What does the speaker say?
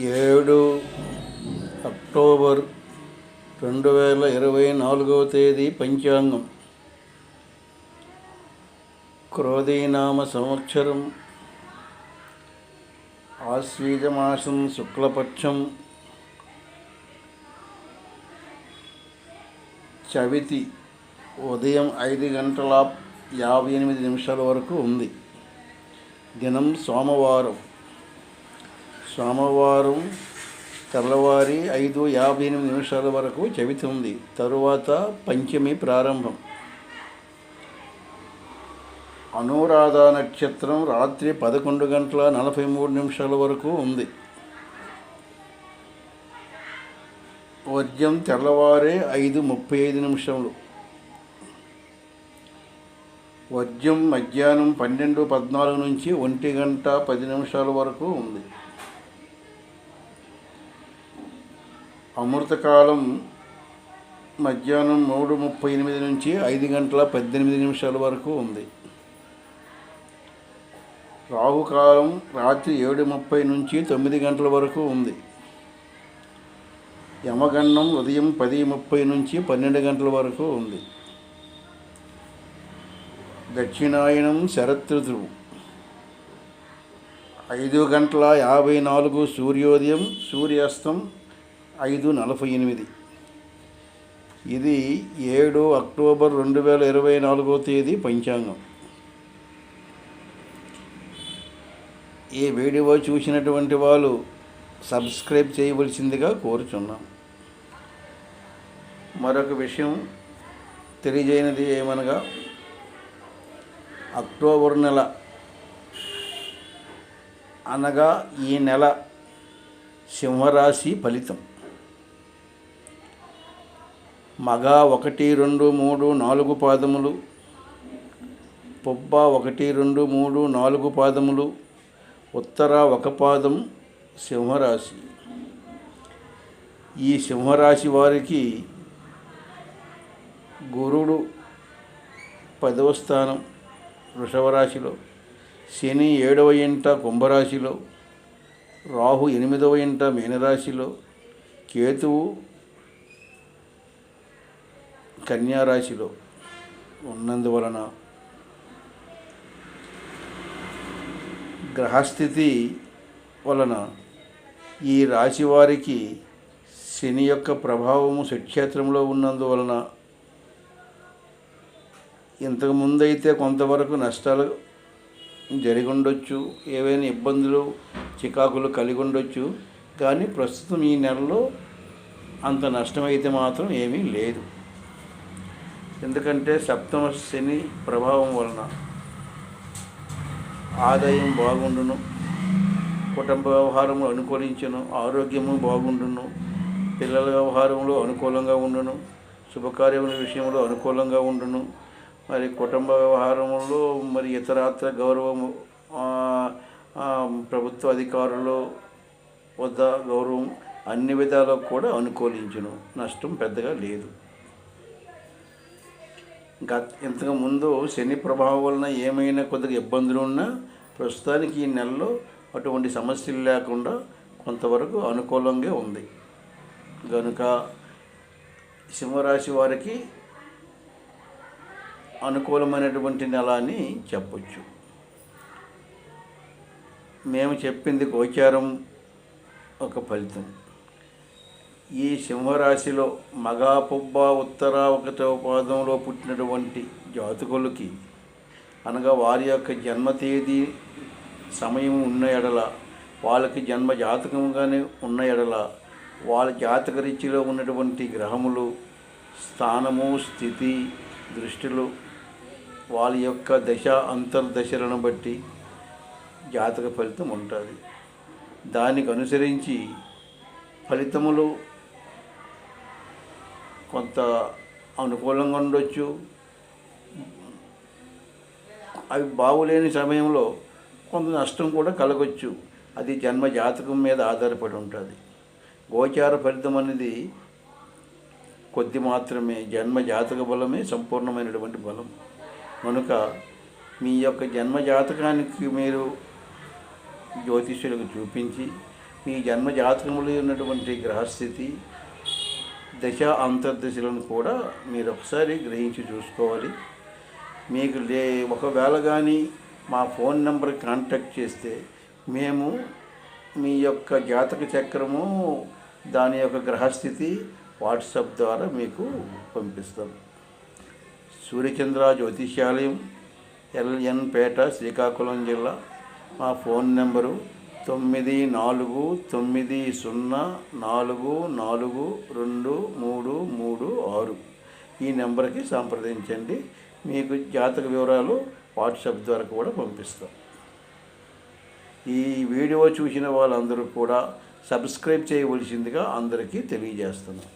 7 October 2024 పంచాంగం. క్రోధీనామ సంవత్సరం, ఆశ్వీజమాసం, శుక్లపక్షం, చవితి ఉదయం 5:58 వరకు ఉంది. దినం సోమవారం. తెల్లవారి 5:58 వరకు చవితి ఉంది. తరువాత పంచమి ప్రారంభం. అనురాధ నక్షత్రం రాత్రి 11:43 వరకు ఉంది. వర్జ్యం తెల్లవారే 5:35. వర్జ్యం మధ్యాహ్నం 12:14 నుంచి 1:10 వరకు ఉంది. అమృతకాలం మధ్యాహ్నం 3:38 నుంచి 5:18 వరకు ఉంది. రాహుకాలం రాత్రి 7:30 నుంచి 9 గంటల వరకు ఉంది. యమగండం ఉదయం 10:30 నుంచి 12 గంటల వరకు ఉంది. దక్షిణాయనం శరత్ ఋతువు. 5:54 సూర్యోదయం, సూర్యాస్తం 5:48. ఇది 7 అక్టోబర్ 2024 పంచాంగం. ఈ వీడియో చూసినటువంటి వాళ్ళు సబ్స్క్రైబ్ చేయవలసిందిగా కోరుచున్నాం. మరొక విషయం తెలియజేయనిది ఏమనగా, అక్టోబర్ నెల అనగా ఈ నెల సింహరాశి ఫలితం. మగ 1, 2, 3, 4 పాదములు, పొబ్బ 1, 2, 3, 4 పాదములు, ఉత్తర 1 పాదం సింహరాశి. ఈ సింహరాశి వారికి గురుడు 10వ స్థానం వృషభ రాశిలో, శని 7వ ఇంట కుంభరాశిలో, రాహు 8వ ఇంట మీనరాశిలో, కేతువు కన్యారాశిలో ఉన్నందువలన గ్రహస్థితి వలన ఈ రాశి వారికి శని యొక్క ప్రభావము షట్క్షేత్రంలో ఉన్నందువలన ఇంతకుముందైతే కొంతవరకు నష్టాలు జరిగి ఉండొచ్చు, ఏవైనా ఇబ్బందులు చికాకులు కలిగి ఉండొచ్చు. కానీ ప్రస్తుతం ఈ నెలలో అంత నష్టమైతే మాత్రం ఏమీ లేదు. ఎందుకంటే సప్తమ శని ప్రభావం వలన ఆదాయం బాగుండును, కుటుంబ వ్యవహారంలో అనుకూలించును, ఆరోగ్యము బాగుండును, పిల్లల వ్యవహారంలో అనుకూలంగా ఉండును, శుభకార్యముల విషయంలో అనుకూలంగా ఉండును. మరి కుటుంబ వ్యవహారంలో మరి ఇతరాత్ర గౌరవము, ప్రభుత్వ అధికారులు వద్ద గౌరవం అన్ని విధాలకు కూడా అనుకూలించును. నష్టం పెద్దగా లేదు. ఇంతకు ముందు శని ప్రభావం వలన ఏమైనా కొద్దిగా ఇబ్బందులు ఉన్నా ప్రస్తుతానికి ఈ నెలలో అటువంటి సమస్యలు లేకుండా కొంతవరకు అనుకూలంగా ఉంది. కనుక సింహరాశి వారికి అనుకూలమైనటువంటి నెల అని చెప్పొచ్చు. మేము చెప్పింది గోచారం ఒక ఫలితం. ఈ సింహరాశిలో మగ, పొబ్బ, ఉత్తర 1వ పాదంలో పుట్టినటువంటి జాతకులకి అనగా వారి యొక్క జన్మ తేదీ సమయం ఉన్న ఎడల, వాళ్ళకి జన్మ జాతకంగానే ఉన్న ఎడల, వాళ్ళ జాతక రీతిలో ఉన్నటువంటి గ్రహములు స్థానము, స్థితి, దృష్టిలు, వాళ్ళ యొక్క దశ అంతర్దశలను బట్టి జాతక ఫలితం ఉంటుంది. దానికి అనుసరించి ఫలితములు కొంత అనుకూలంగా ఉండొచ్చు. అవి బాగులేని సమయంలో కొంత నష్టం కూడా కలగవచ్చు. అది జన్మ జాతకం మీద ఆధారపడి ఉంటుంది. గోచార ఫలితం అనేది కొద్ది మాత్రమే, జన్మ జాతక బలమే సంపూర్ణమైనటువంటి బలం. కనుక మీ యొక్క జన్మ జాతకానికి మీరు జ్యోతిష్యులకు చూపించి మీ జన్మ జాతకంలో ఉన్నటువంటి గ్రహస్థితి దశ అంతర్దశలను కూడా మీరు ఒకసారి గ్రహించి చూసుకోవాలి. మీకు ఒకవేళ కానీ మా ఫోన్ నెంబర్ కాంటాక్ట్ చేస్తే మేము మీ యొక్క జాతక చక్రము దాని యొక్క గ్రహస్థితి వాట్సాప్ ద్వారా మీకు పంపిస్తాం. సూర్యచంద్ర జ్యోతిష్యాలయం, ఎల్ఎన్ పేట, శ్రీకాకుళం జిల్లా. మా ఫోన్ నెంబరు 9404442336. ఈ నెంబర్కి సంప్రదించండి. మీకు జాతక వివరాలు వాట్సాప్ ద్వారా కూడా పంపిస్తాం. ఈ వీడియో చూసిన వాళ్ళందరూ కూడా సబ్స్క్రైబ్ చేయవలసిందిగా అందరికీ తెలియజేస్తున్నాం.